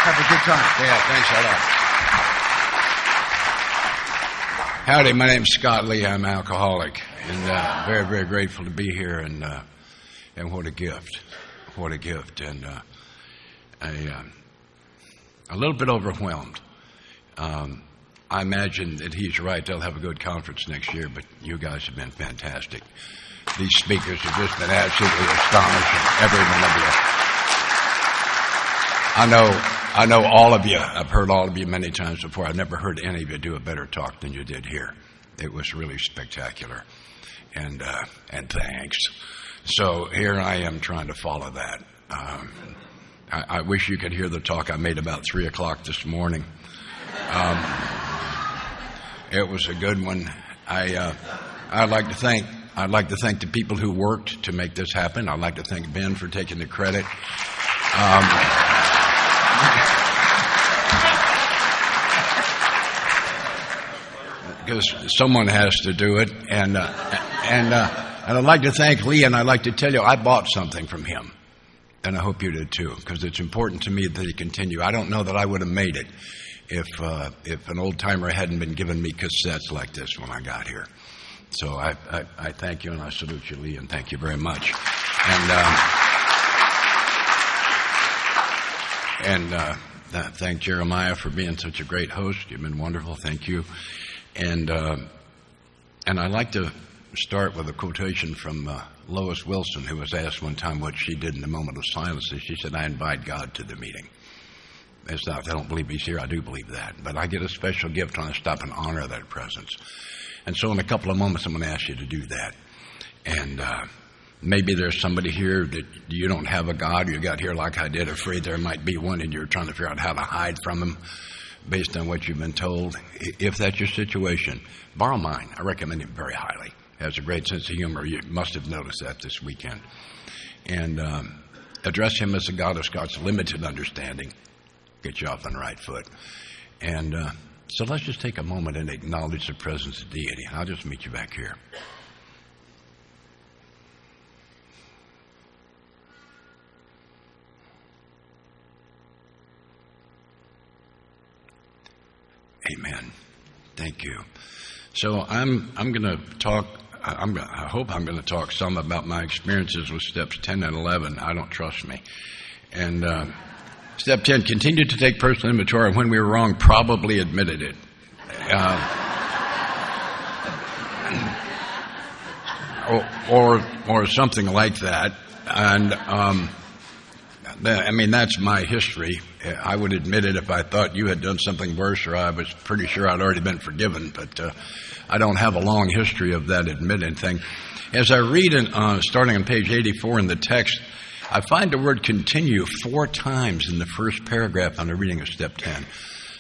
Have a good time. Yeah, thanks a lot. Howdy, my name's Scott Lee. I'm an alcoholic, and very, very grateful to be here. And what a gift! What a gift! And a little bit overwhelmed. I imagine that he's right. They'll have a good conference next year, but you guys have been fantastic. These speakers have just been absolutely astonishing, every one of you. I know all of you. I've heard all of you many times before. I've never heard any of you do a better talk than you did here. It was really spectacular, and thanks. So here I am trying to follow that. I wish you could hear the talk I made about 3 o'clock this morning. It was a good one. I'd like to thank the people who worked to make this happen. I'd like to thank Ben for taking the credit. Because someone has to do it, and I'd like to thank Lee, and I'd like to tell you I bought something from him, and I hope you did too, because it's important to me that he continue. I don't know that I would have made it if an old timer hadn't been giving me cassettes like this when I got here. So I thank you, and I salute you, Lee, and thank you very much. And thank Jeremiah for being such a great host. You've been wonderful. Thank you. And I'd like to start with a quotation from Lois Wilson, who was asked one time what she did in the moment of silence. And she said, "I invite God to the meeting." It's not, I don't believe he's here. I do believe that. But I get a special gift when I stop and honor that presence. And so in a couple of moments, I'm going to ask you to do that. And maybe there's somebody here that you don't have a God. You got here like I did, afraid there might be one, and you're trying to figure out how to hide from him based on what you've been told. If that's your situation, borrow mine. I recommend him very highly. He has a great sense of humor. You must have noticed that this weekend. And address him as the God of God's limited understanding. Get you off on the right foot. And so let's just take a moment and acknowledge the presence of deity. I'll just meet you back here. Amen. Thank you. So I'm going to talk. I hope I'm going to talk some about my experiences with steps 10 and 11. I don't trust me. And step 10: continue to take personal inventory, and when we were wrong, probably admitted it. Or something like that. And I mean, that's my history. I would admit it if I thought you had done something worse, or I was pretty sure I'd already been forgiven. But I don't have a long history of that admitting thing. As I read, starting on page 84 in the text, I find the word continue 4 times in the first paragraph on the reading of step 10.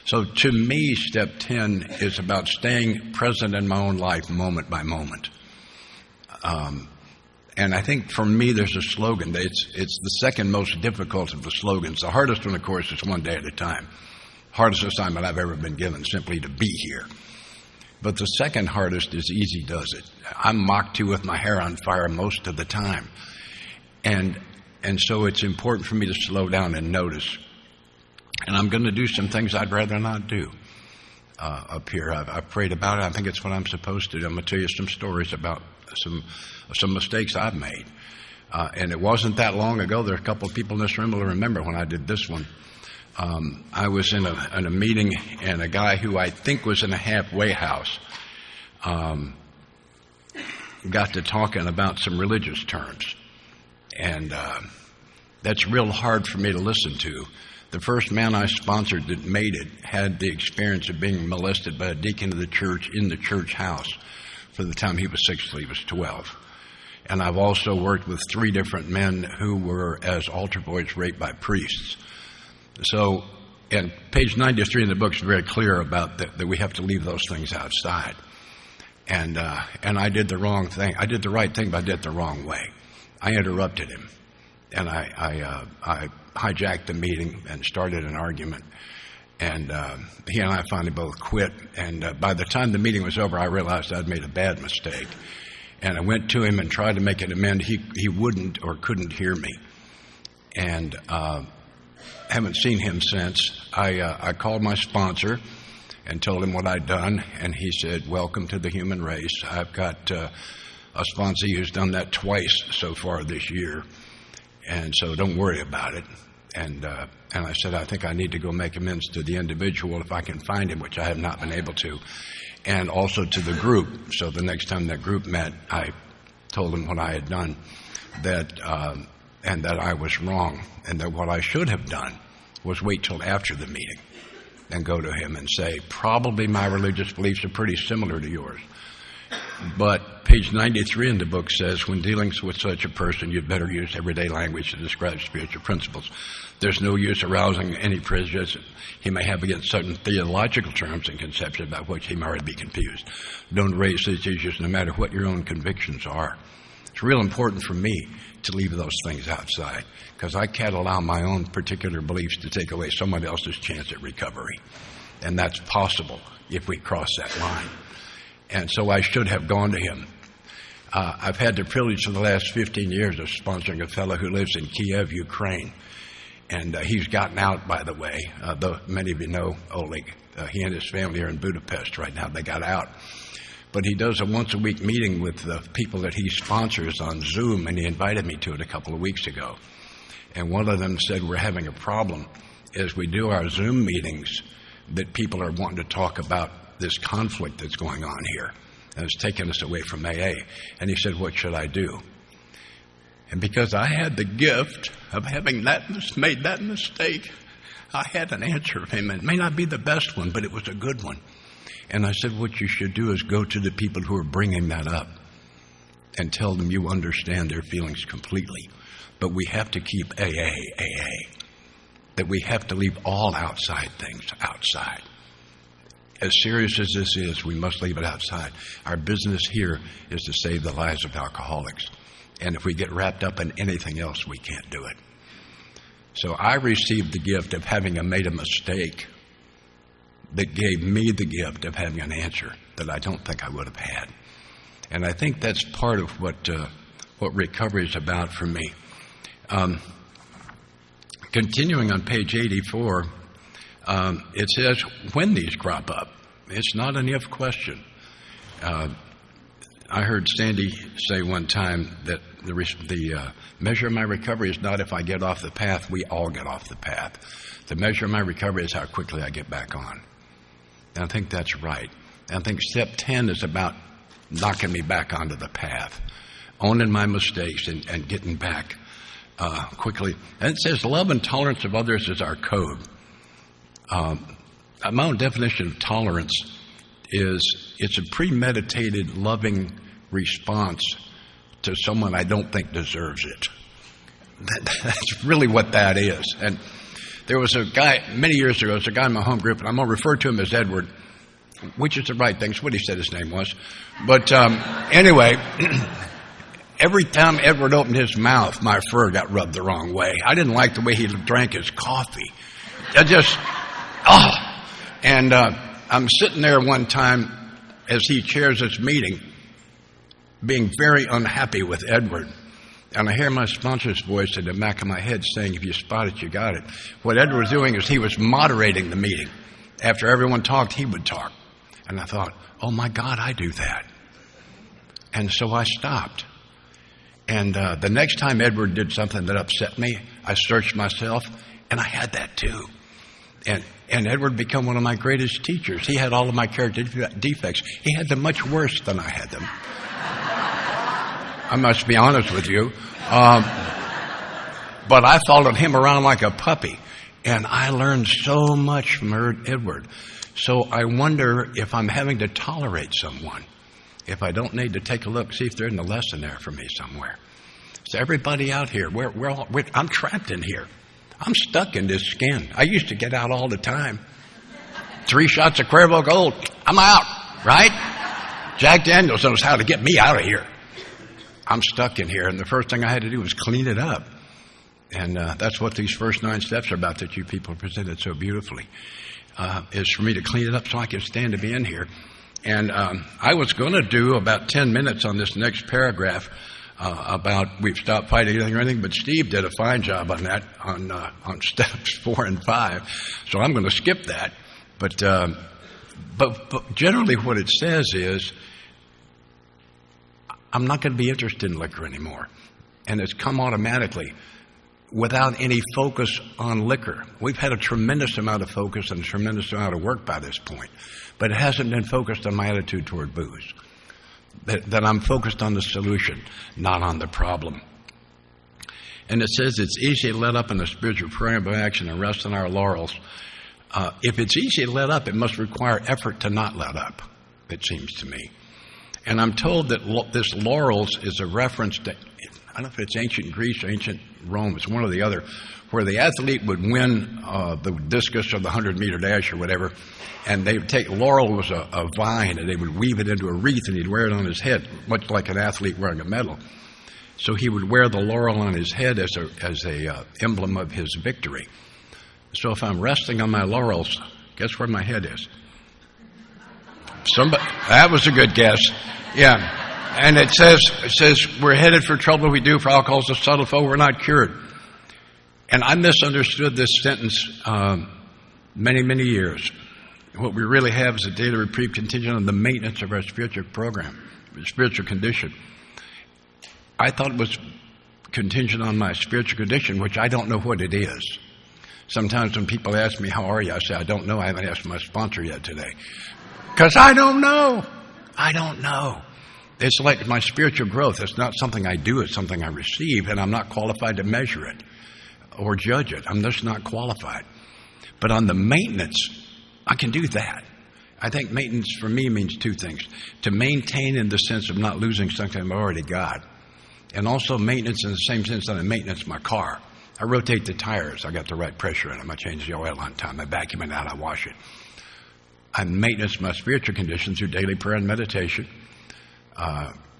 So to me, step 10 is about staying present in my own life moment by moment. And I think for me, there's a slogan. It's the second most difficult of the slogans. The hardest one, of course, is one day at a time. Hardest assignment I've ever been given, simply to be here. But the second hardest is easy does it. I'm mocked to with my hair on fire most of the time. And so it's important for me to slow down and notice. And I'm going to do some things I'd rather not do up here. I've prayed about it. I think it's what I'm supposed to do. I'm going to tell you some stories about some mistakes I've made. And it wasn't that long ago. There are a couple of people in this room who will remember when I did this one. I was in a meeting, and a guy who I think was in a halfway house got to talking about some religious terms. And that's real hard for me to listen to. The first man I sponsored that made it had the experience of being molested by a deacon of the church in the church house for the time he was 6 till he was 12. And I've also worked with 3 different men who were, as altar boys, raped by priests. So, and page 93 in the book is very clear about that we have to leave those things outside. And I did the wrong thing. I did the right thing, but I did it the wrong way. I interrupted him, and I hijacked the meeting and started an argument. And he and I finally both quit. And by the time the meeting was over, I realized I'd made a bad mistake. And I went to him and tried to make an amend. He wouldn't or couldn't hear me. And haven't seen him since. I called my sponsor and told him what I'd done, and he said, "Welcome to the human race. I've got a sponsee who's done that twice so far this year, and so don't worry about it." And I said, "I think I need to go make amends to the individual if I can find him," which I have not been able to, and also to the group. So the next time that group met, I told them what I had done, and that I was wrong, and that what I should have done was wait till after the meeting and go to him and say, "Probably my religious beliefs are pretty similar to yours. But page 93 in the book says, when dealing with such a person, you'd better use everyday language to describe spiritual principles. There's no use arousing any prejudice he may have against certain theological terms and conceptions about which he might be confused. Don't raise these issues no matter what your own convictions are." It's real important for me to leave those things outside, because I can't allow my own particular beliefs to take away someone else's chance at recovery. And that's possible if we cross that line. And so I should have gone to him. I've had the privilege for the last 15 years of sponsoring a fellow who lives in Kiev, Ukraine. And he's gotten out, by the way, though many of you know Oleg. He and his family are in Budapest right now. They got out. But he does a once-a-week meeting with the people that he sponsors on Zoom, and he invited me to it a couple of weeks ago. And one of them said, "We're having a problem as we do our Zoom meetings, that people are wanting to talk about this conflict that's going on here, and it's taken us away from AA." And he said, "What should I do?" And because I had the gift of having made that mistake, I had an answer for him. It may not be the best one, but it was a good one. And I said, "What you should do is go to the people who are bringing that up and tell them you understand their feelings completely. But we have to keep AA, that we have to leave all outside things outside. As serious as this is, we must leave it outside. Our business here is to save the lives of alcoholics. And if we get wrapped up in anything else, we can't do it." So I received the gift of having made a mistake that gave me the gift of having an answer that I don't think I would have had. And I think that's part of what recovery is about for me. Continuing on page 84, it says when these crop up. It's not an if question. I heard Sandy say one time that the measure of my recovery is not if I get off the path. We all get off the path. The measure of my recovery is how quickly I get back on. And I think that's right. And I think step 10 is about knocking me back onto the path, owning my mistakes and getting back quickly. And it says love and tolerance of others is our code. My own definition of tolerance is it's a premeditated, loving response to someone I don't think deserves it. That's really what that is. And there was a guy, many years ago, there was a guy in my home group, and I'm going to refer to him as Edward, which is the right thing. It's what he said his name was. But anyway, every time Edward opened his mouth, my fur got rubbed the wrong way. I didn't like the way he drank his coffee. And I'm sitting there one time as he chairs this meeting, being very unhappy with Edward. And I hear my sponsor's voice in the back of my head saying, "If you spot it, you got it." What Edward was doing is he was moderating the meeting. After everyone talked, he would talk. And I thought, oh my God, I do that. And so I stopped. And the next time Edward did something that upset me, I searched myself, and I had that too. And Edward became one of my greatest teachers. He had all of my character defects. He had them much worse than I had them. I must be honest with you. But I followed him around like a puppy. And I learned so much from Edward. So I wonder if I'm having to tolerate someone, if I don't need to take a look, see if there isn't a lesson there for me somewhere. So everybody out here, I'm trapped in here. I'm stuck in this skin. I used to get out all the time. 3 shots of Cuervo Gold, I'm out, right? Jack Daniels knows how to get me out of here. I'm stuck in here, and the first thing I had to do was clean it up. And that's what these first 9 steps are about that you people presented so beautifully, is for me to clean it up so I can stand to be in here. And I was going to do about 10 minutes on this next paragraph about we've stopped fighting or anything, but Steve did a fine job on that on steps 4 and 5. So I'm going to skip that. But generally what it says is, I'm not going to be interested in liquor anymore. And it's come automatically without any focus on liquor. We've had a tremendous amount of focus and a tremendous amount of work by this point, but it hasn't been focused on my attitude toward booze. That I'm focused on the solution, not on the problem. And it says it's easy to let up in the spiritual program of action and rest on our laurels. If it's easy to let up, it must require effort to not let up, it seems to me. And I'm told that this laurels is a reference to, I don't know if it's ancient Greece or ancient Rome, it's one or the other, where the athlete would win the discus or the 100-meter dash or whatever, and they would take laurel was a vine, and they would weave it into a wreath, and he'd wear it on his head, much like an athlete wearing a medal. So he would wear the laurel on his head as a emblem of his victory. So if I'm resting on my laurels, guess where my head is? That was a good guess. Yeah. And it says we're headed for trouble we do, for alcohol's a subtle foe, we're not cured. And I misunderstood this sentence many, many years. What we really have is a daily reprieve contingent on the maintenance of our spiritual program, spiritual condition. I thought it was contingent on my spiritual condition, which I don't know what it is. Sometimes when people ask me, how are you? I say, I don't know. I haven't asked my sponsor yet today. Because I don't know. I don't know. It's like my spiritual growth. It's not something I do. It's something I receive, and I'm not qualified to measure it or judge it. I'm just not qualified. But on the maintenance, I can do that. I think maintenance for me means two things. To maintain in the sense of not losing something I've already got. And also maintenance in the same sense that I maintenance my car. I rotate the tires. I got the right pressure in them. I change the oil on time. I vacuum it out. I wash it. I maintenance my spiritual condition through daily prayer and meditation,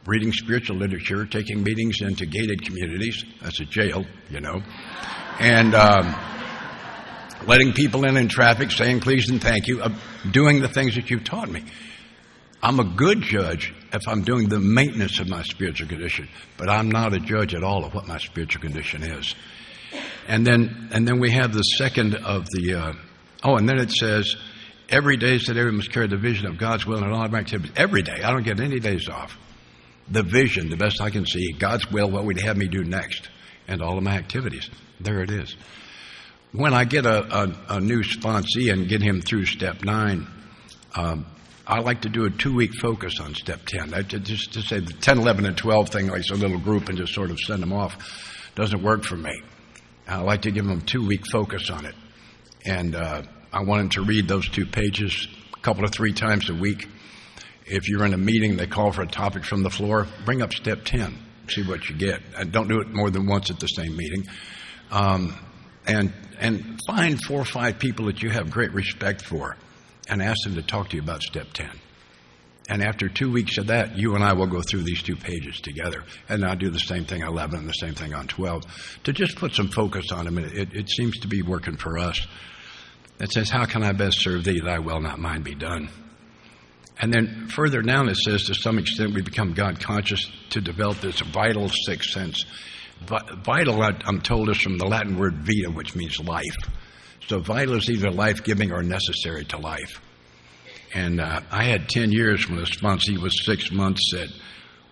reading spiritual literature, taking meetings into gated communities. That's a jail, you know. And letting people in traffic, saying please and thank you, doing the things that you've taught me. I'm a good judge if I'm doing the maintenance of my spiritual condition, but I'm not a judge at all of what my spiritual condition is. And then we have the second of the, and then it says, every day said everyone must carry the vision of God's will in all of my activities. Every day. I don't get any days off. The vision, the best I can see, God's will, what would have me do next, and all of my activities. There it is. When I get a new sponsee and get him through step 9, I like to do a 2-week focus on step 10. Just to say the 10, 11, and 12 thing, like a little group and just sort of send them off, doesn't work for me. I like to give them a 2-week focus on it. And I want them to read those 2 pages a couple of 3 times a week. If you're in a meeting, they call for a topic from the floor, bring up step 10, see what you get. And don't do it more than once at the same meeting. And find 4 or 5 people that you have great respect for and ask them to talk to you about step 10. And after 2 weeks of that, you and I will go through these 2 pages together. And I'll do the same thing on 11 and the same thing on 12 to just put some focus on them. It seems to be working for us. It says, how can I best serve thee, thy will, not mine, be done? And then further down it says, to some extent, we become God conscious to develop this vital 6th sense. Vital, I'm told, is from the Latin word vita, which means life. So vital is either life-giving or necessary to life. And I had 10 years when a sponsee was 6 months said,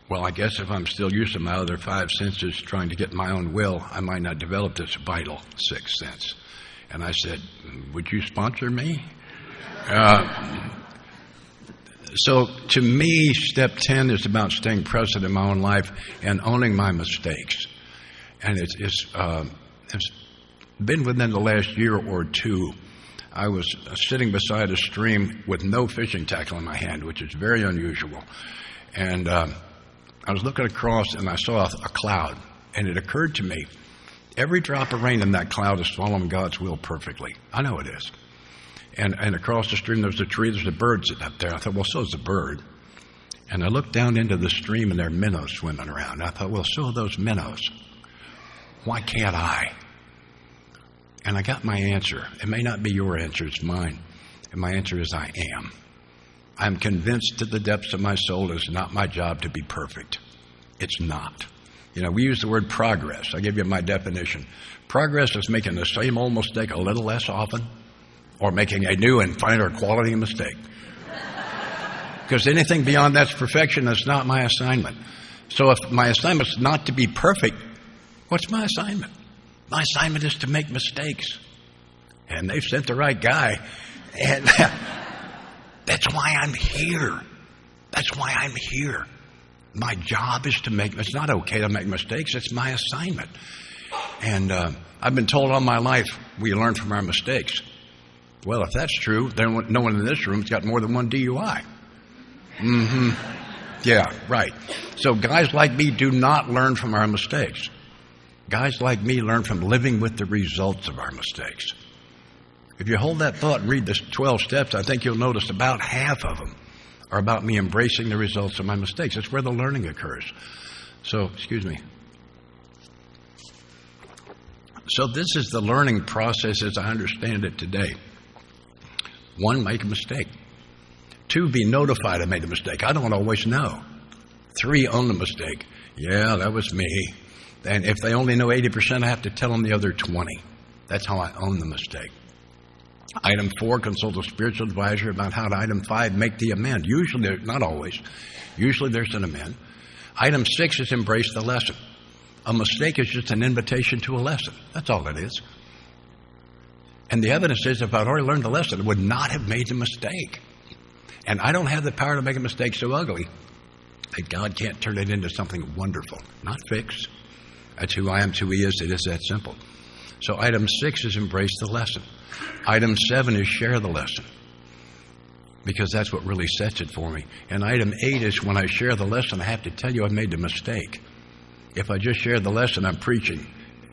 well, I guess if I'm still using my other 5 senses trying to get my own will, I might not develop this vital 6th sense. And I said, would you sponsor me? So to me, step 10 is about staying present in my own life and owning my mistakes. And it's been within the last year or 2. I was sitting beside a stream with no fishing tackle in my hand, which is very unusual. And I was looking across and I saw a cloud. And it occurred to me, every drop of rain in that cloud is following God's will perfectly. I know it is. And across the stream, there's a tree, there's a bird sitting up there. I thought, well, so is the bird. And I looked down into the stream, and there are minnows swimming around. And I thought, well, so are those minnows. Why can't I? And I got my answer. It may not be your answer, it's mine. And my answer is I am. I'm convinced to the depths of my soul it's not my job to be perfect. It's not. We use the word progress. I'll give you my definition. Progress is making the same old mistake a little less often, or making a new and finer quality mistake. Because anything beyond that's perfection. That's not my assignment. So if my assignment is not to be perfect, what's my assignment? My assignment is to make mistakes. And they've sent the right guy. And that's why I'm here. That's why I'm here. My job is to make, it's not okay to make mistakes. It's my assignment. And I've been told all my life, we learn from our mistakes. Well, if that's true, then no one in this room's got more than one DUI. Yeah, right. So guys like me do not learn from our mistakes. Guys like me learn from living with the results of our mistakes. If you hold that thought and read the 12 steps, I think you'll notice about half of them are about me embracing the results of my mistakes. That's where the learning occurs. So this is the learning process as I understand it today. 1, make a mistake. 2, be notified I made a mistake. I don't always know. 3, own the mistake. Yeah, that was me. And if they only know 80%, I have to tell them the other 20. That's how I own the mistake. Item 4, consult a spiritual advisor about how to. Item 5, make the amend. Usually, not always. Usually there's an amend. Item 6 is embrace the lesson. A mistake is just an invitation to a lesson. That's all it is. And the evidence is if I'd already learned the lesson, I would not have made the mistake. And I don't have the power to make a mistake so ugly that God can't turn it into something wonderful, not fix. That's who I am, it's who He is. It is that simple. So item 6 is embrace the lesson. Item 7 is share the lesson, because that's what really sets it for me. And item 8 is when I share the lesson, I have to tell you I made the mistake. If I just share the lesson, I'm preaching,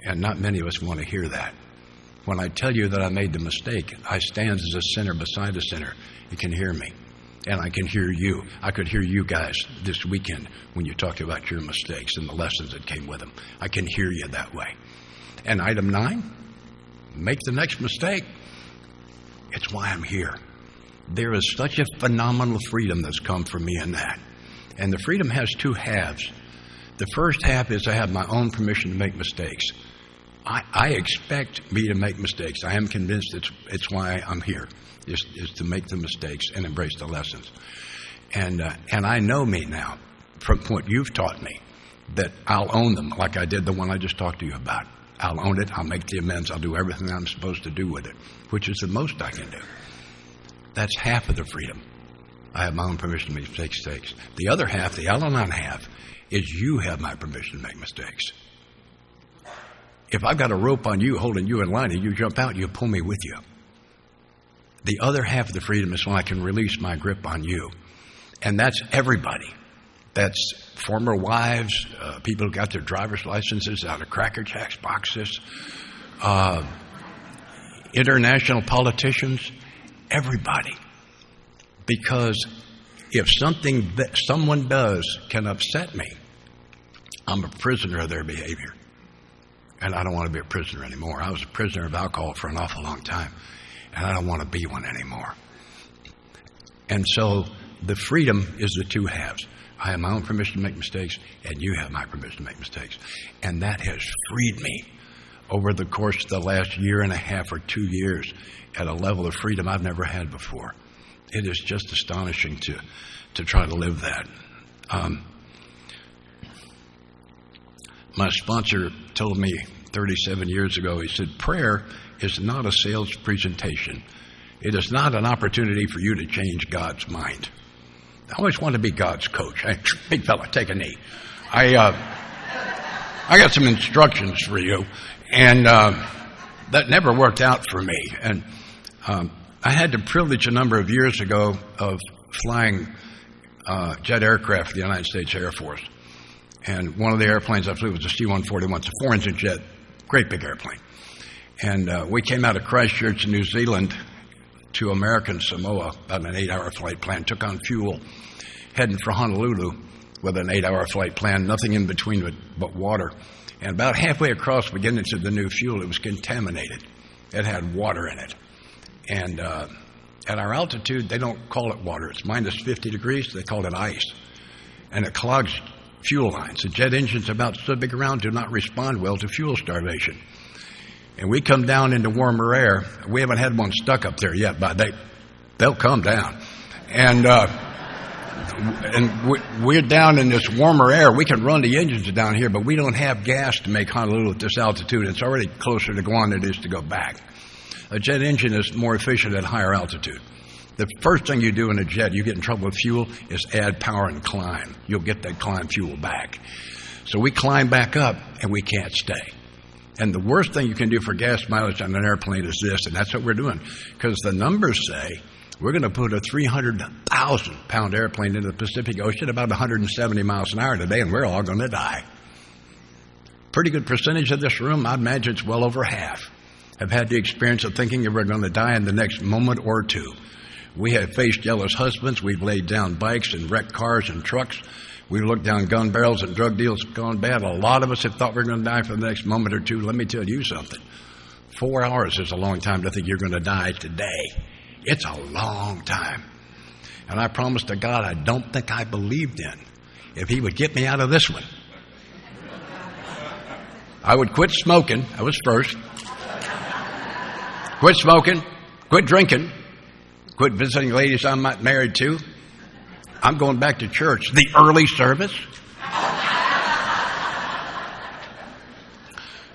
and not many of us want to hear that. When I tell you that I made the mistake, I stand as a sinner beside a sinner. You can hear me. And I can hear you. I could hear you guys this weekend when you talked about your mistakes and the lessons that came with them. I can hear you that way. And item 9, make the next mistake. It's why I'm here. There is such a phenomenal freedom that's come from me in that. And the freedom has 2 halves. The first half is I have my own permission to make mistakes. I expect me to make mistakes. I am convinced it's why I'm here, is to make the mistakes and embrace the lessons. And I know me now, from what you've taught me, that I'll own them, like I did the one I just talked to you about. I'll own it. I'll make the amends. I'll do everything I'm supposed to do with it, which is the most I can do. That's half of the freedom. I have my own permission to make mistakes. The other half, the Al-Anon half, is you have my permission to make mistakes. If I've got a rope on you holding you in line and you jump out, you pull me with you. The other half of the freedom is when I can release my grip on you. And that's everybody. That's former wives, people who got their driver's licenses out of Cracker Jacks boxes, international politicians, everybody. Because if something that someone does can upset me, I'm a prisoner of their behavior. And I don't want to be a prisoner anymore. I was a prisoner of alcohol for an awful long time, and I don't want to be one anymore. And so the freedom is the 2 halves. I have my own permission to make mistakes, and you have my permission to make mistakes. And that has freed me over the course of the last year and a half or 2 years at a level of freedom I've never had before. It is just astonishing to try to live that. My sponsor told me 37 years ago, he said, prayer is not a sales presentation. It is not an opportunity for you to change God's mind. I always want to be God's coach. Hey, big fella, take a knee. I got some instructions for you, and that never worked out for me. And I had the privilege a number of years ago of flying jet aircraft for the United States Air Force. And one of the airplanes I flew was a C-141. It's a 4-engine jet, great big airplane. And we came out of Christchurch in New Zealand to American Samoa, about an 8-hour flight plan, took on fuel, heading for Honolulu with an 8-hour flight plan, nothing in between but water. And about halfway across, we get into the new fuel, it was contaminated. It had water in it. And at our altitude, they don't call it water. It's minus 50 degrees. They call it ice. And it clogs fuel lines. The jet engines about so big around do not respond well to fuel starvation. And we come down into warmer air. We haven't had one stuck up there yet, but they'll come down. And we're down in this warmer air. We can run the engines down here, but we don't have gas to make Honolulu at this altitude. It's already closer to go on than it is to go back. A jet engine is more efficient at higher altitude. The first thing you do in a jet, you get in trouble with fuel, is add power and climb. You'll get that climb fuel back. So we climb back up, and we can't stay. And the worst thing you can do for gas mileage on an airplane is this, and that's what we're doing. Because the numbers say we're going to put a 300,000-pound airplane into the Pacific Ocean about 170 miles an hour today, and we're all going to die. Pretty good percentage of this room, I'd imagine it's well over half, have had the experience of thinking that we're going to die in the next moment or two. We have faced jealous husbands. We've laid down bikes and wrecked cars and trucks. We've looked down gun barrels and drug deals gone bad. A lot of us have thought we were going to die for the next moment or two. Let me tell you something. 4 hours is a long time to think you're going to die today. It's a long time. And I promised to God I don't think I believed in if he would get me out of this one. I would quit smoking. I was first. Quit smoking. Quit drinking. Quit visiting ladies I'm not married to. I'm going back to church. The early service.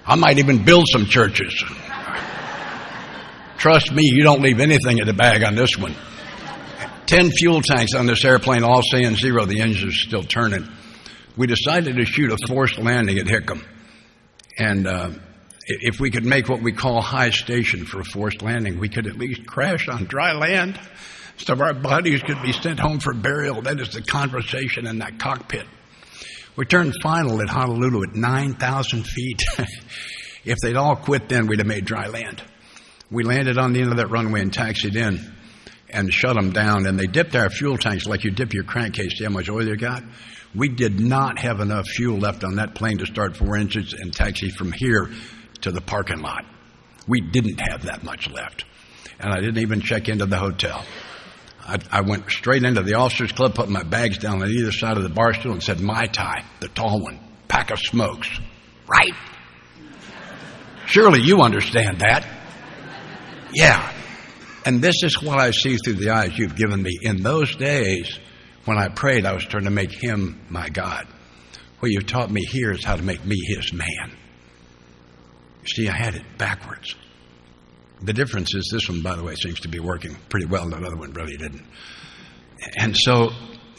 I might even build some churches. Trust me, you don't leave anything in the bag on this one. 10 fuel tanks on this airplane, all saying zero. The engines are still turning. We decided to shoot a forced landing at Hickam. And if we could make what we call high station for a forced landing, we could at least crash on dry land so our bodies could be sent home for burial. That is the conversation in that cockpit. We turned final at Honolulu at 9,000 feet. If they'd all quit then, we'd have made dry land. We landed on the end of that runway and taxied in and shut them down. And they dipped our fuel tanks like you dip your crankcase. See how much oil you got? We did not have enough fuel left on that plane to start 4 engines and taxi from here to the parking lot. We didn't have that much left. And I didn't even check into the hotel. I went straight into the officers' club, put my bags down on either side of the bar stool and said, Mai Tai, the tall one, pack of smokes. Right? Surely you understand that. Yeah. And this is what I see through the eyes you've given me. In those days, when I prayed, I was trying to make him my God. What you've taught me here is how to make me his man. You see, I had it backwards. The difference is this one, by the way, seems to be working pretty well, and that other one really didn't. And so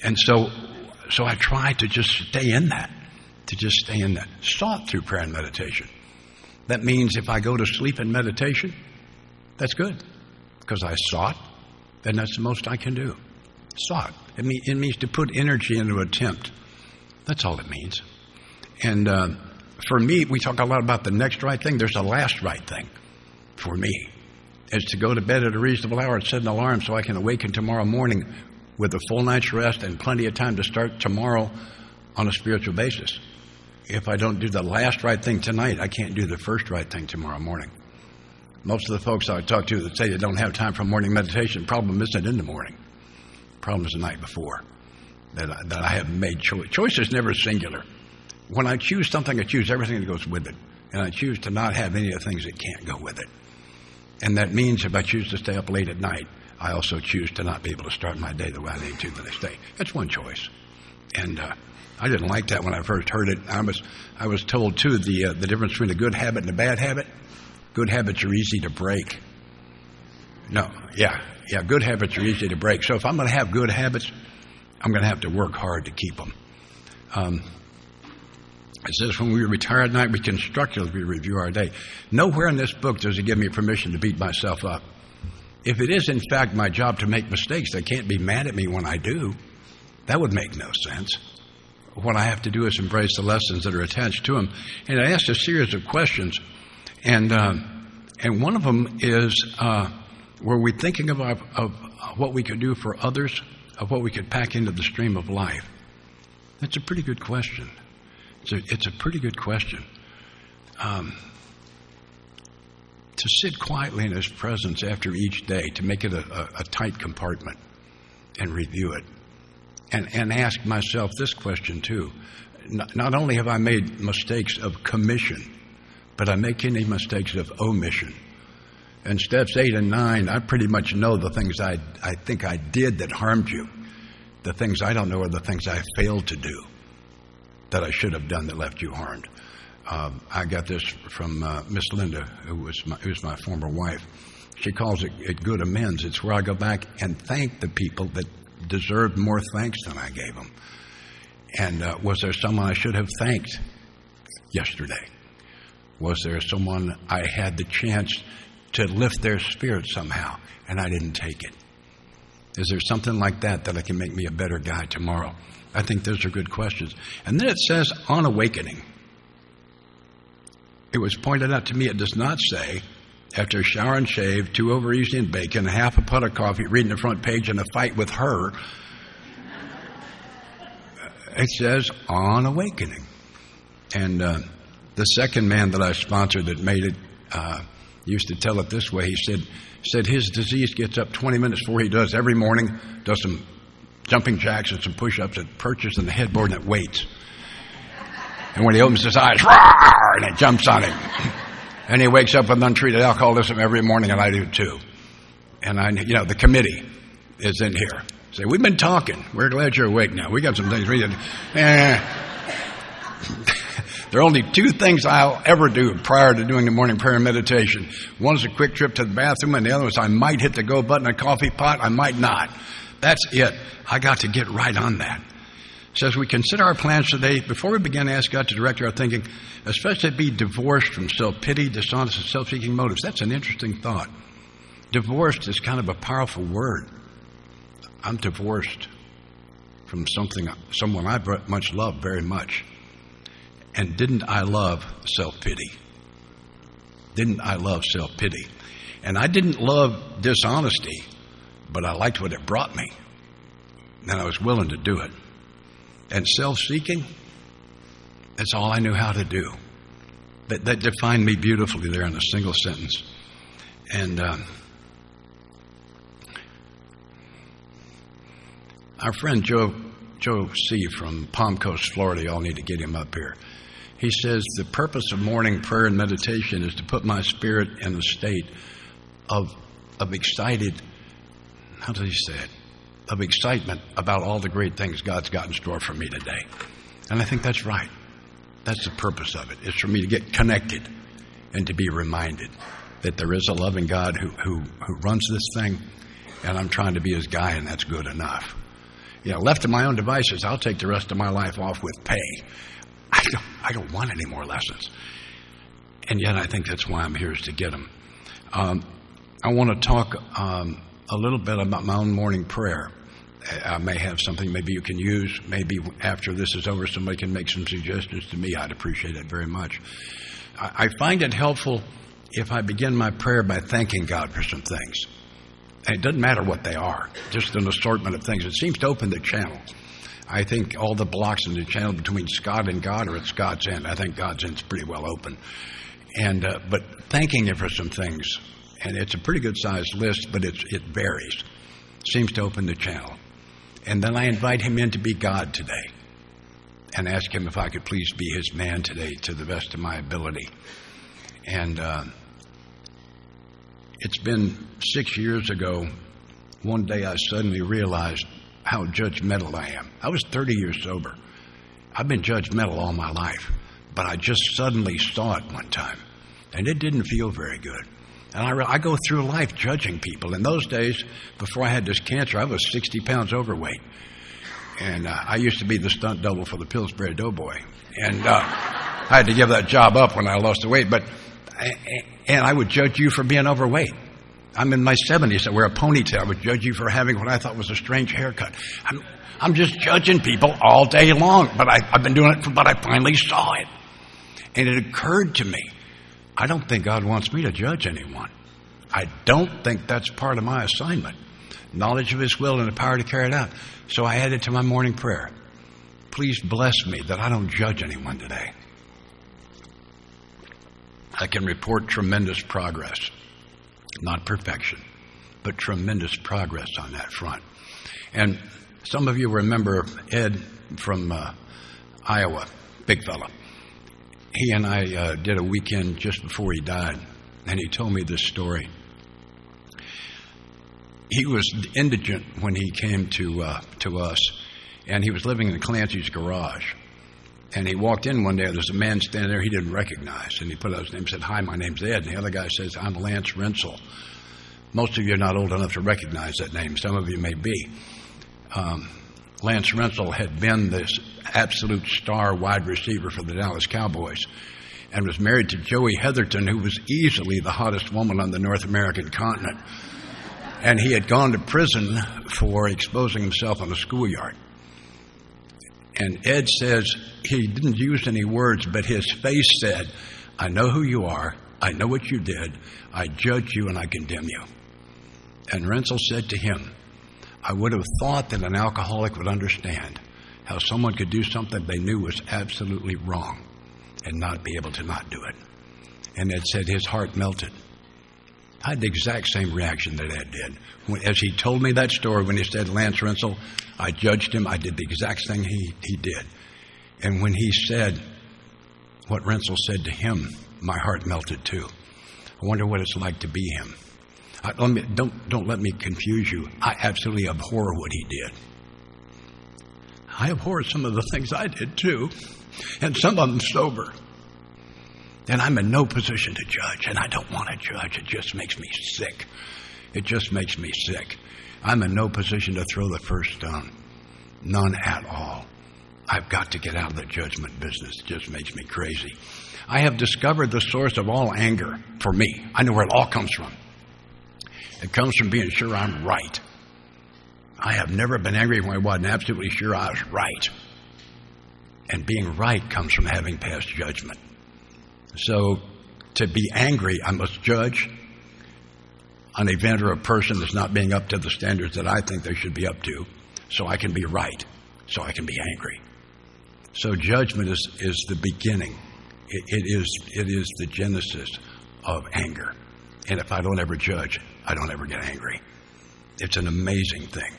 I tried to just stay in that, sought through prayer and meditation. That means if I go to sleep in meditation, that's good, because I sought, and that's the most I can do. Sought. It means to put energy into an attempt. That's all it means. And for me, we talk a lot about the next right thing. There's a last right thing for me, is to go to bed at a reasonable hour and set an alarm so I can awaken tomorrow morning with a full night's rest and plenty of time to start tomorrow on a spiritual basis. If I don't do the last right thing tonight, I can't do the first right thing tomorrow morning. Most of the folks I talk to that say they don't have time for morning meditation, problem isn't in the morning. Problem is the night before, that I haven't made choice. Choice is never singular. When I choose something, I choose everything that goes with it. And I choose to not have any of the things that can't go with it. And that means if I choose to stay up late at night, I also choose to not be able to start my day the way I need to the next day. That's one choice. And I didn't like that when I first heard it. I was told, too, the difference between a good habit and a bad habit. Good habits are easy to break. Good habits are easy to break. So if I'm going to have good habits, I'm going to have to work hard to keep them. It says when we retire at night, we constructively review our day. Nowhere in this book does it give me permission to beat myself up. If it is, in fact, my job to make mistakes, they can't be mad at me when I do. That would make no sense. What I have to do is embrace the lessons that are attached to them. And I asked a series of questions, and one of them is, were we thinking of what we could do for others, of what we could pack into the stream of life? That's a pretty good question. It's a pretty good question. To sit quietly in his presence after each day, to make it a tight compartment and review it. And ask myself this question too. not only have I made mistakes of commission, but I make any mistakes of omission. And steps 8 and 9, I pretty much know the things I think I did that harmed you. The things I don't know are the things I failed to do that I should have done that left you harmed. I got this from Miss Linda, who's my former wife. She calls it good amends. It's where I go back and thank the people that deserved more thanks than I gave them. And was there someone I should have thanked yesterday? Was there someone I had the chance to lift their spirit somehow, and I didn't take it? Is there something like that I can make me a better guy tomorrow? I think those are good questions. And then it says, on awakening. It was pointed out to me, it does not say, after a shower and shave, 2 ovaries and bacon, half a pot of coffee, reading the front page, and a fight with her. It says, on awakening. And the second man that I sponsored that made it used to tell it this way. He said his disease gets up 20 minutes before he does every morning, does some jumping jacks and some push-ups at perches on the headboard, and it waits. And when he opens his eyes, roar, and it jumps on him. And he wakes up with untreated alcoholism every morning, and I do too. And the committee is in here. Say, we've been talking. We're glad you're awake now. We got some things we did. There are only 2 things I'll ever do prior to doing the morning prayer and meditation. One is a quick trip to the bathroom, and the other is I might hit the go button on a coffee pot. I might not. That's it. I got to get right on that. It says we consider our plans today. Before we begin, ask God to direct our thinking, especially be divorced from self-pity, dishonest, and self-seeking motives. That's an interesting thought. Divorced is kind of a powerful word. I'm divorced from someone I much love very much. And didn't I love self-pity? Didn't I love self-pity? And I didn't love dishonesty, but I liked what it brought me. And I was willing to do it. And self-seeking, that's all I knew how to do. That defined me beautifully there in a single sentence. And our friend Joe C. from Palm Coast, Florida, y'all need to get him up here. He says the purpose of morning prayer and meditation is to put my spirit in a state of excited, how does he say it? Of excitement about all the great things God's got in store for me today. And I think that's right. That's the purpose of it. It's for me to get connected and to be reminded that there is a loving God who runs this thing, and I'm trying to be his guy, and that's good enough. Left to my own devices, I'll take the rest of my life off with pay. I don't want any more lessons. And yet I think that's why I'm here, is to get them. I want to talk a little bit about my own morning prayer. I may have something maybe you can use. Maybe after this is over, somebody can make some suggestions to me. I'd appreciate it very much. I find it helpful if I begin my prayer by thanking God for some things. And it doesn't matter what they are, just an assortment of things. It seems to open the channel. I think all the blocks in the channel between Scott and God are at God's end. I think God's end's pretty well open. And but thanking him for some things, and it's a pretty good sized list, but it varies. Seems to open the channel. And then I invite him in to be God today and ask him if I could please be his man today to the best of my ability. And it's been 6 years ago, one day I suddenly realized how judgmental I am. I was 30 years sober. I've been judgmental all my life, but I just suddenly saw it one time, and it didn't feel very good. And I go through life judging people. In those days, before I had this cancer, I was 60 pounds overweight. And I used to be the stunt double for the Pillsbury Doughboy. And I had to give that job up when I lost the weight. And I would judge you for being overweight. I'm in my 70s. I wear a ponytail. I would judge you for having what I thought was a strange haircut. I'm just judging people all day long. But I've been doing it, but I finally saw it. And it occurred to me, I don't think God wants me to judge anyone. I don't think that's part of my assignment. Knowledge of his will and the power to carry it out. So I added to my morning prayer, please bless me that I don't judge anyone today. I can report tremendous progress. Not perfection, but tremendous progress on that front. And some of you remember Ed from Iowa, big fella. He and I did a weekend just before he died, and he told me this story. He was indigent when he came to us, and he was living in Clancy's garage. And he walked in one day, there's a man standing there he didn't recognize, and he put out his name and said, "Hi, my name's Ed." And the other guy says, "I'm Lance Rensel." Most of you are not old enough to recognize that name. Some of you may be. Lance Rensel had been this absolute star wide receiver for the Dallas Cowboys and was married to Joey Heatherton, who was easily the hottest woman on the North American continent. And he had gone to prison for exposing himself on a schoolyard. And Ed says he didn't use any words, but his face said, "I know who you are. I know what you did. I judge you and I condemn you." And Rensel said to him, "I would have thought that an alcoholic would understand how someone could do something they knew was absolutely wrong and not be able to not do it." And Ed said his heart melted. I had the exact same reaction that Ed did. As he told me that story, when he said, "Lance Rensel, I judged him," I did the exact thing he did. And when he said what Rensel said to him, my heart melted too. I wonder what it's like to be him. Don't let me confuse you. I absolutely abhor what he did. I abhor some of the things I did too, and some of them sober. And I'm in no position to judge, and I don't want to judge. It just makes me sick. It just makes me sick. I'm in no position to throw the first stone. None at all. I've got to get out of the judgment business. It just makes me crazy. I have discovered the source of all anger for me. I know where it all comes from. It comes from being sure I'm right. I have never been angry when I wasn't absolutely sure I was right. And being right comes from having passed judgment. So to be angry, I must judge an event or a person that's not being up to the standards that I think they should be up to, so I can be right, so I can be angry. So judgment is the beginning. It is the genesis of anger. And if I don't ever judge, I don't ever get angry. It's an amazing thing.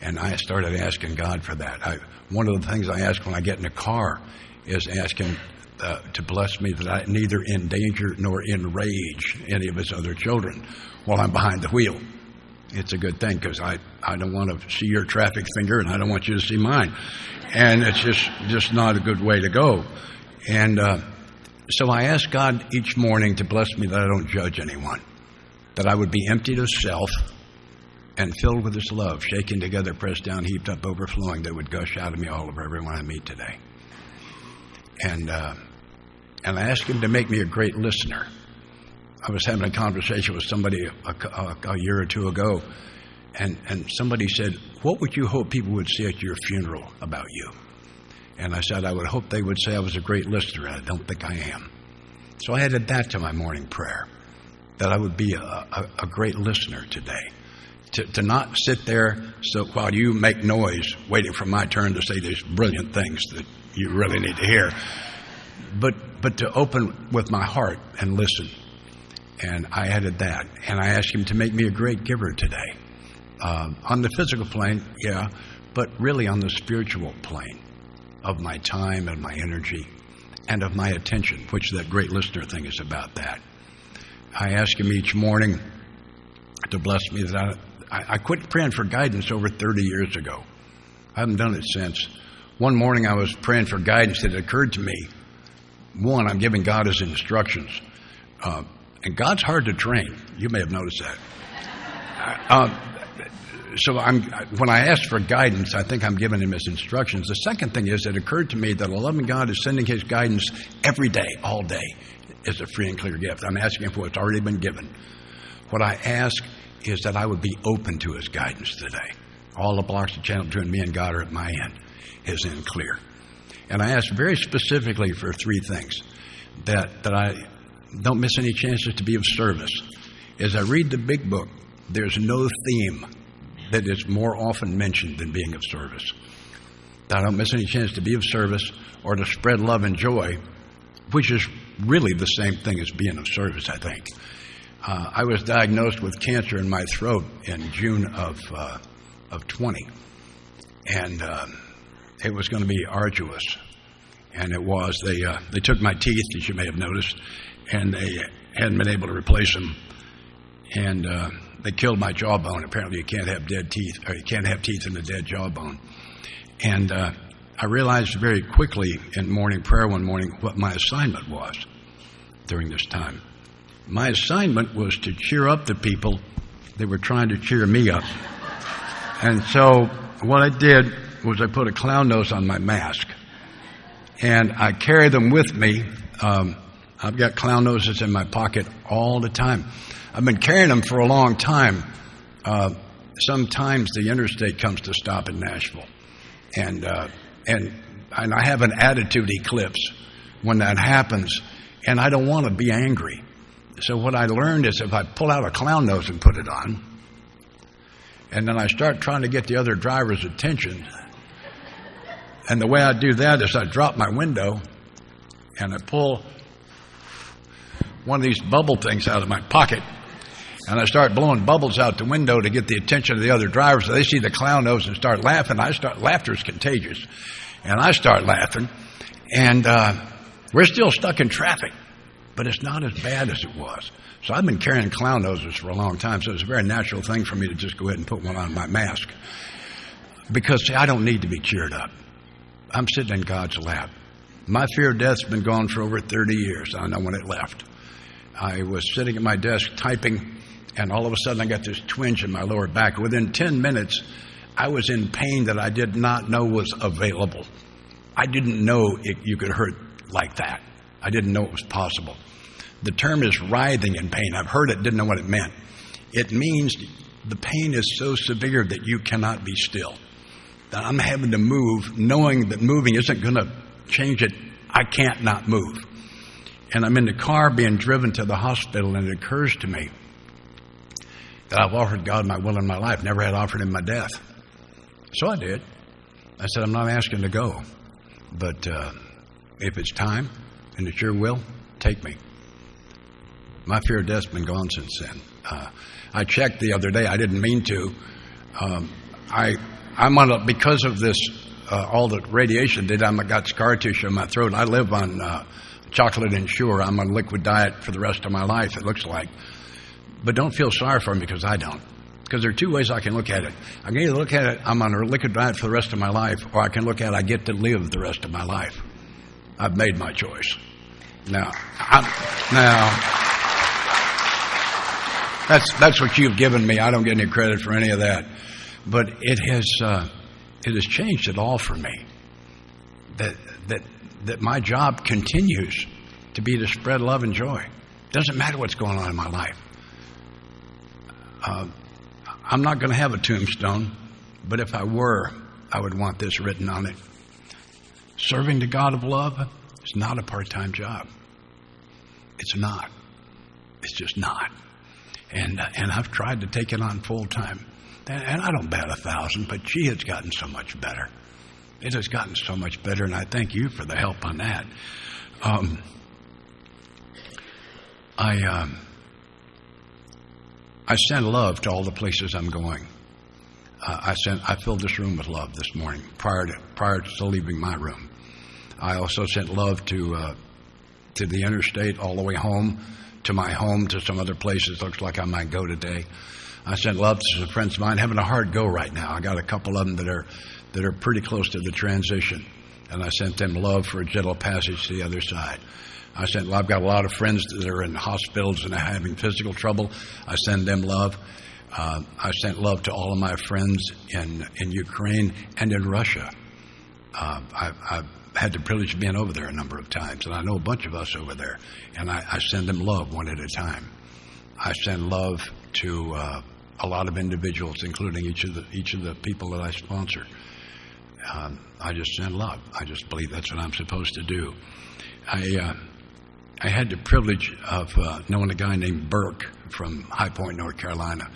And I started asking God for that. One of the things I ask when I get in a car is ask Him to bless me that I neither endanger nor enrage any of His other children while I'm behind the wheel. It's a good thing because I don't want to see your traffic finger and I don't want you to see mine. And it's just not a good way to go. And so I ask God each morning to bless me that I don't judge anyone, that I would be emptied of self and filled with His love, shaken together, pressed down, heaped up, overflowing, that would gush out of me all over everyone I meet today. And I ask Him to make me a great listener. I was having a conversation with somebody a year or two ago, and somebody said, "What would you hope people would say at your funeral about you?" And I said, "I would hope they would say I was a great listener, and I don't think I am." So I added that to my morning prayer, that I would be a great listener today. To not sit there so while you make noise waiting for my turn to say these brilliant things that you really need to hear, but to open with my heart and listen. And I added that. And I asked Him to make me a great giver today. On the physical plane, yeah, but really on the spiritual plane of my time and my energy and of my attention, which that great listener thing is about that. I ask Him each morning to bless me that I quit praying for guidance over 30 years ago. I haven't done it since. One morning I was praying for guidance. It occurred to me, one, I'm giving God His instructions. And God's hard to train. You may have noticed that. So when I ask for guidance, I think I'm giving Him His instructions. The second thing is, it occurred to me that a loving God is sending His guidance every day, all day, as a free and clear gift. I'm asking Him for what's already been given. What I ask is that I would be open to His guidance today. All the blocks of channel between me and God are at my end, His end clear. And I ask very specifically for three things. That I don't miss any chances to be of service. As I read the big book, there's no theme that is more often mentioned than being of service. That I don't miss any chance to be of service or to spread love and joy, which is really the same thing as being of service, I think. I was diagnosed with cancer in my throat in June of 20. And it was going to be arduous. And it was, they took my teeth, as you may have noticed, and they hadn't been able to replace them. And they killed my jawbone. Apparently you can't have dead teeth, or you can't have teeth in a dead jawbone. And I realized very quickly in morning prayer one morning what my assignment was during this time. My assignment was to cheer up the people that were trying to cheer me up. And so what I did was I put a clown nose on my mask. And I carry them with me. I've got clown noses in my pocket all the time. I've been carrying them for a long time. Sometimes the interstate comes to stop in Nashville. And I have an attitude eclipse when that happens. And I don't want to be angry. So what I learned is if I pull out a clown nose and put it on, and then I start trying to get the other driver's attention, and the way I do that is I drop my window and I pull one of these bubble things out of my pocket, and I start blowing bubbles out the window to get the attention of the other drivers. So they see the clown nose and start laughing. Laughter is contagious. And I start laughing. And we're still stuck in traffic, but it's not as bad as it was. So I've been carrying clown noses for a long time, so it's a very natural thing for me to just go ahead and put one on my mask. Because, see, I don't need to be cheered up. I'm sitting in God's lap. My fear of death's been gone for over 30 years. I know when it left. I was sitting at my desk typing, and all of a sudden I got this twinge in my lower back. Within 10 minutes, I was in pain that I did not know was available. I didn't know you could hurt like that. I didn't know it was possible. The term is writhing in pain. I've heard it, didn't know what it meant. It means the pain is so severe that you cannot be still. That I'm having to move, knowing that moving isn't going to change it. I can't not move. And I'm in the car being driven to the hospital, and it occurs to me that I've offered God my will in my life. Never had offered him my death. So I did. I said, I'm not asking to go. But if it's time and it's your will, take me. My fear of death's been gone since then. I checked the other day. I didn't mean to. I'm on because of this, all the radiation did. I got scar tissue in my throat. I live on chocolate and sugar. I'm on a liquid diet for the rest of my life, it looks like. But don't feel sorry for me because I don't. Because there are two ways I can look at it. I can either look at it, I'm on a liquid diet for the rest of my life, or I can look at it, I get to live the rest of my life. I've made my choice. Now, that's what you've given me. I don't get any credit for any of that. But it has changed it all for me. That my job continues to be to spread love and joy. Doesn't matter what's going on in my life. I'm not going to have a tombstone, but if I were, I would want this written on it. Serving the God of love is not a part-time job. It's not. It's just not. And I've tried to take it on full-time. And I don't bat 1,000, but gee, it's gotten so much better. It has gotten so much better, and I thank you for the help on that. I send love to all the places I'm going. I filled this room with love this morning prior to leaving my room. I also sent love to the interstate all the way home, to my home, to some other places. Looks like I might go today. I sent love to some friends of mine having a hard go right now. I got a couple of them that are pretty close to the transition, and I sent them love for a gentle passage to the other side. I've got a lot of friends that are in hospitals and are having physical trouble. I send them love. I sent love to all of my friends in Ukraine and in Russia. I've had the privilege of being over there a number of times, and I know a bunch of us over there, and I send them love one at a time. I send love to a lot of individuals, including each of the people that I sponsor. I just send love. I just believe that's what I'm supposed to do. I had the privilege of knowing a guy named Burke from High Point, North Carolina.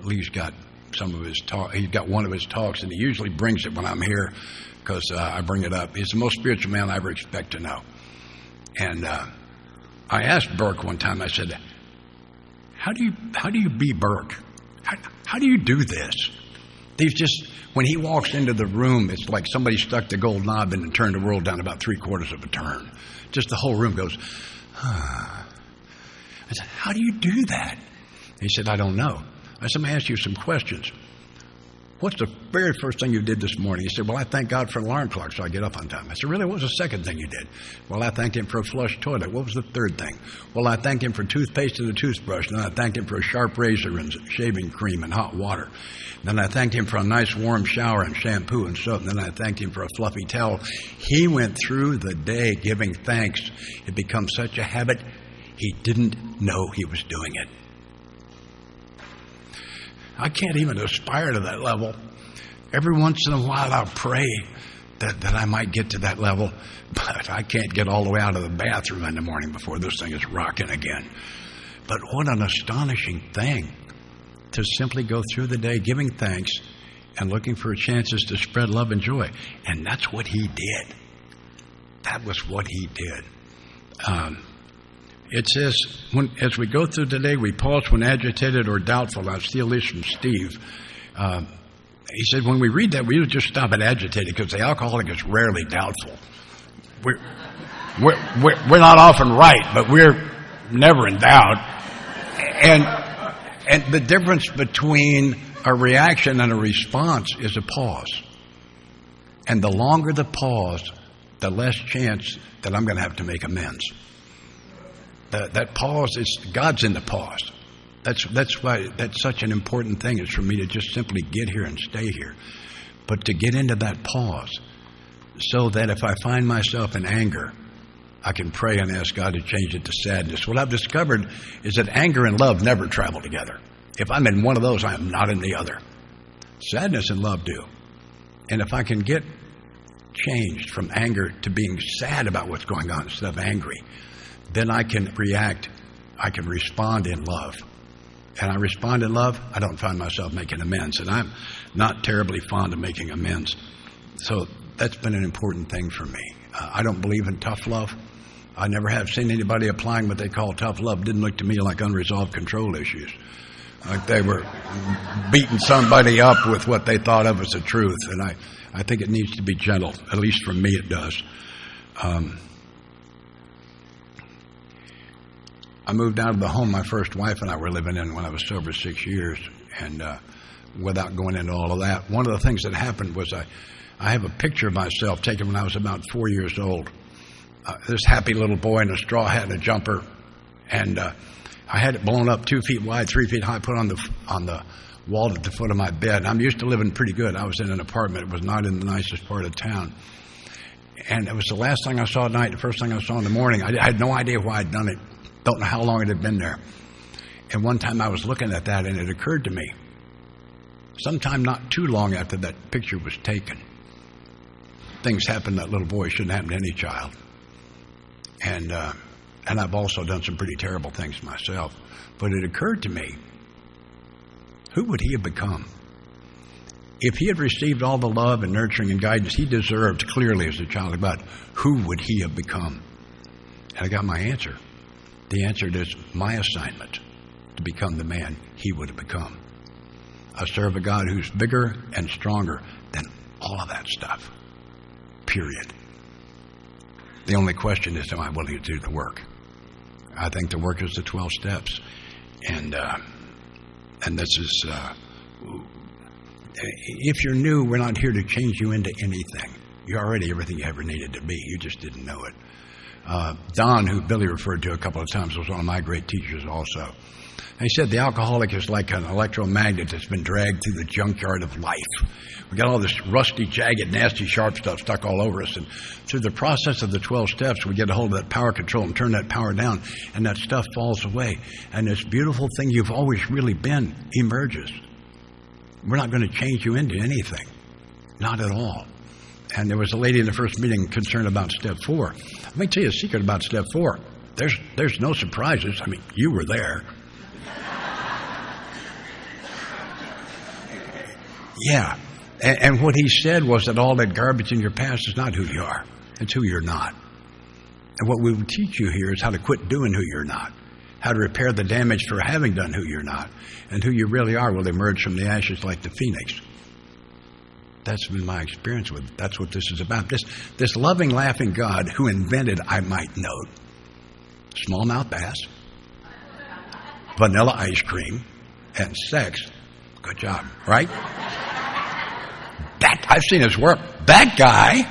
Lee's got some of his talk. He's got one of his talks, and he usually brings it when I'm here because I bring it up. He's the most spiritual man I ever expect to know. And I asked Burke one time. I said, "How do you be Burke? How do you do this?" When he walks into the room, it's like somebody stuck the gold knob in and turned the world down about 3/4 of a turn. Just the whole room goes, I said, how do you do that? He said, I don't know. I said, let me ask you some questions. What's the very first thing you did this morning? He said, well, I thank God for an alarm clock so I get up on time. I said, really? What was the second thing you did? Well, I thanked him for a flush toilet. What was the third thing? Well, I thanked him for toothpaste and a toothbrush. Then I thanked him for a sharp razor and shaving cream and hot water. Then I thanked him for a nice warm shower and shampoo and soap. And then I thanked him for a fluffy towel. He went through the day giving thanks. It becomes such a habit, he didn't know he was doing it. I can't even aspire to that level. Every once in a while I'll pray that I might get to that level, but I can't get all the way out of the bathroom in the morning before this thing is rocking again. But what an astonishing thing to simply go through the day giving thanks and looking for chances to spread love and joy. And that's what he did. That was what he did. It says, as we go through the day, we pause when agitated or doubtful. I'll steal this from Steve. He said, when we read that, we don't just stop at agitated because the alcoholic is rarely doubtful. We're not often right, but we're never in doubt. And the difference between a reaction and a response is a pause. And the longer the pause, the less chance that I'm going to have to make amends. That pause is, God's in the pause. That's why that's such an important thing, is for me to just simply get here and stay here. But to get into that pause so that if I find myself in anger, I can pray and ask God to change it to sadness. What I've discovered is that anger and love never travel together. If I'm in one of those, I am not in the other. Sadness and love do. And if I can get changed from anger to being sad about what's going on instead of angry, then I can react, I can respond in love. And I respond in love, I don't find myself making amends. And I'm not terribly fond of making amends. So that's been an important thing for me. I don't believe in tough love. I never have seen anybody applying what they call tough love. Didn't look to me like unresolved control issues. Like they were beating somebody up with what they thought of as the truth. And I think it needs to be gentle. At least for me it does. I moved out of the home my first wife and I were living in when I was sober 6 years. And without going into all of that, one of the things that happened was I have a picture of myself taken when I was about 4 years old. This happy little boy in a straw hat and a jumper. And I had it blown up 2 feet wide, 3 feet high, put on the wall at the foot of my bed. And I'm used to living pretty good. I was in an apartment. It was not in the nicest part of town. And it was the last thing I saw at night, the first thing I saw in the morning. I had no idea why I'd done it. Don't know how long it had been there. And one time I was looking at that and it occurred to me, sometime not too long after that picture was taken, things happened that little boy shouldn't happen to any child. And I've also done some pretty terrible things myself. But it occurred to me, who would he have become? If he had received all the love and nurturing and guidance he deserved clearly as a child of God, who would he have become? And I got my answer. The answer is my assignment to become the man he would have become. I serve a God who's bigger and stronger than all of that stuff. Period. The only question is, am I willing to do the work? I think the work is the 12 steps. And this is, if you're new, we're not here to change you into anything. You're already everything you ever needed to be. You just didn't know it. Don, who Billy referred to a couple of times, was one of my great teachers also. And he said the alcoholic is like an electromagnet that's been dragged through the junkyard of life. We got all this rusty, jagged, nasty, sharp stuff stuck all over us. And through the process of the 12 steps, we get a hold of that power control and turn that power down, and that stuff falls away. And this beautiful thing you've always really been emerges. We're not going to change you into anything. Not at all. And there was a lady in the first meeting concerned about step 4. Let me tell you a secret about step 4. There's no surprises. I mean, you were there. Yeah. And what he said was that all that garbage in your past is not who you are. It's who you're not. And what we will teach you here is how to quit doing who you're not. How to repair the damage for having done who you're not. And who you really are will emerge from the ashes like the phoenix. That's been my experience with it. That's what this is about. This loving, laughing God who invented, I might note, smallmouth bass, vanilla ice cream, and sex. Good job, right? That I've seen his work. That guy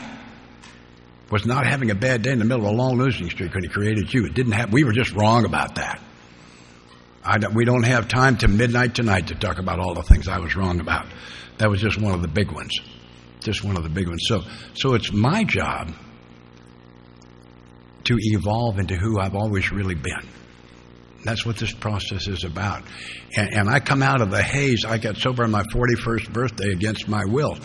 was not having a bad day in the middle of a long losing streak when he created you. It didn't have. We were just wrong about that. We don't have time to midnight tonight to talk about all the things I was wrong about. That was just one of the big ones. Just one of the big ones. So it's my job to evolve into who I've always really been. That's what this process is about. And I come out of the haze. I got sober on my 41st birthday against my will.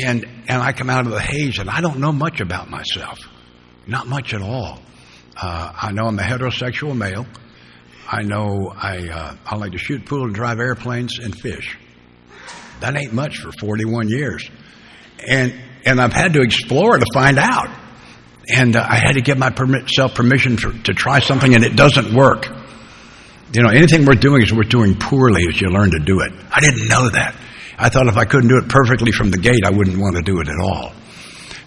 And I come out of the haze, and I don't know much about myself. Not much at all. I know I'm a heterosexual male. I know I like to shoot pool and drive airplanes and fish. That ain't much for 41 years. And I've had to explore to find out. And I had to give myself permission to try something, and it doesn't work. You know, anything we're doing is we're doing poorly as you learn to do it. I didn't know that. I thought if I couldn't do it perfectly from the gate, I wouldn't want to do it at all.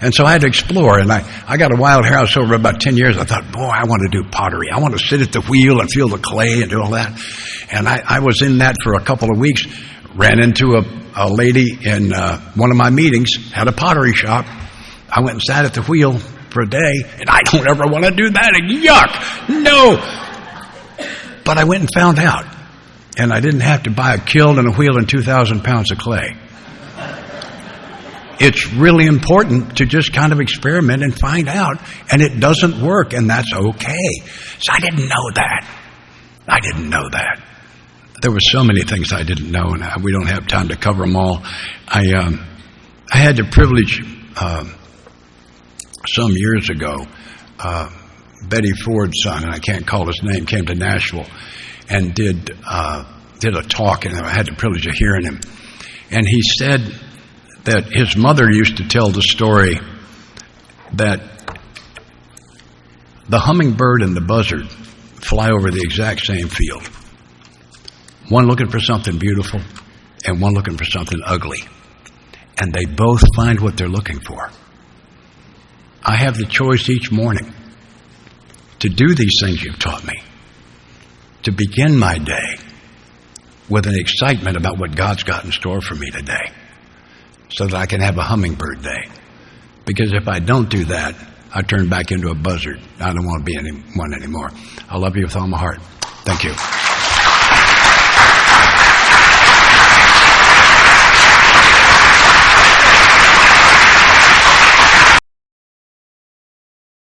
And so I had to explore, and I got a wild hair. I was sober about 10 years. I thought, boy, I want to do pottery. I want to sit at the wheel and feel the clay and do all that. And I was in that for a couple of weeks, ran into a lady in one of my meetings, had a pottery shop. I went and sat at the wheel for a day, and I don't ever want to do that. Yuck! No! But I went and found out, and I didn't have to buy a kiln and a wheel and 2,000 pounds of clay. It's really important to just kind of experiment and find out, and it doesn't work, and that's okay. So I didn't know that. There were so many things I didn't know, and we don't have time to cover them all. I had the privilege some years ago, Betty Ford's son, and I can't call his name, came to Nashville and did a talk, and I had the privilege of hearing him. And he said that his mother used to tell the story that the hummingbird and the buzzard fly over the exact same field. One looking for something beautiful and one looking for something ugly. And they both find what they're looking for. I have the choice each morning to do these things you've taught me, to begin my day with an excitement about what God's got in store for me today, so that I can have a hummingbird day. Because if I don't do that, I turn back into a buzzard. I don't want to be one anymore. I love you with all my heart. Thank you.